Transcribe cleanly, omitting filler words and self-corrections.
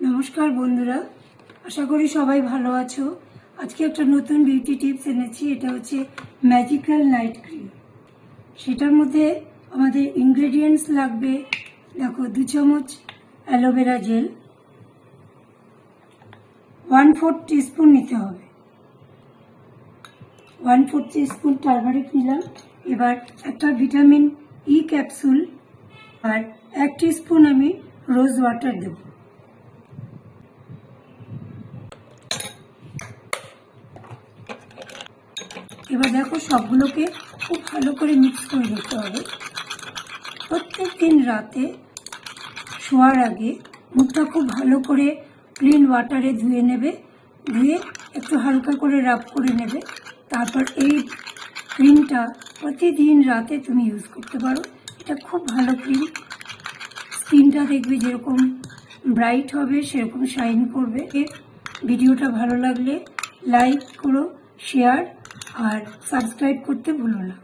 নমস্কার বন্ধুরা, আশা করি সবাই ভালো আছো। আজকে একটা নতুন বিউটি টিপস এনেছি। এটা হচ্ছে ম্যাজিক্যাল নাইট ক্রিম। সেটার মধ্যে আমাদের ইনগ্রেডিয়েন্টস লাগবে, দেখো 2 চামচ অ্যালোভেরা জেল, 1/4 টিস্পুন নিতে হবে, 1/4 টিস্পুন টারমারিক নিলাম। এবার একটা ভিটামিন ই ক্যাপসুল আর 1 টিস্পুন আমি রোজ ওয়াটার দেব। এবার দেখো সবগুলোকে খুব ভালো করে মিক্স করে নিতে হবে। প্রত্যেক দিন রাতে শোয়ার আগে মুখটা খুব ভালো করে ক্লিন ওয়াটারে ধুয়ে নেবে, ধুয়ে একটু হালকা করে রাব করে নেবে। তারপর এই ক্রিমটা প্রতিদিন রাতে তুমি ইউজ করতে পারো। এটা খুব ভালো ক্রিম। স্কিনটা দেখবে যেরকম ব্রাইট হবে, সেরকম শাইন করবে। ভিডিওটা ভালো লাগলে লাইক করো, শেয়ার আর সাবস্ক্রাইব করতে ভুলো না।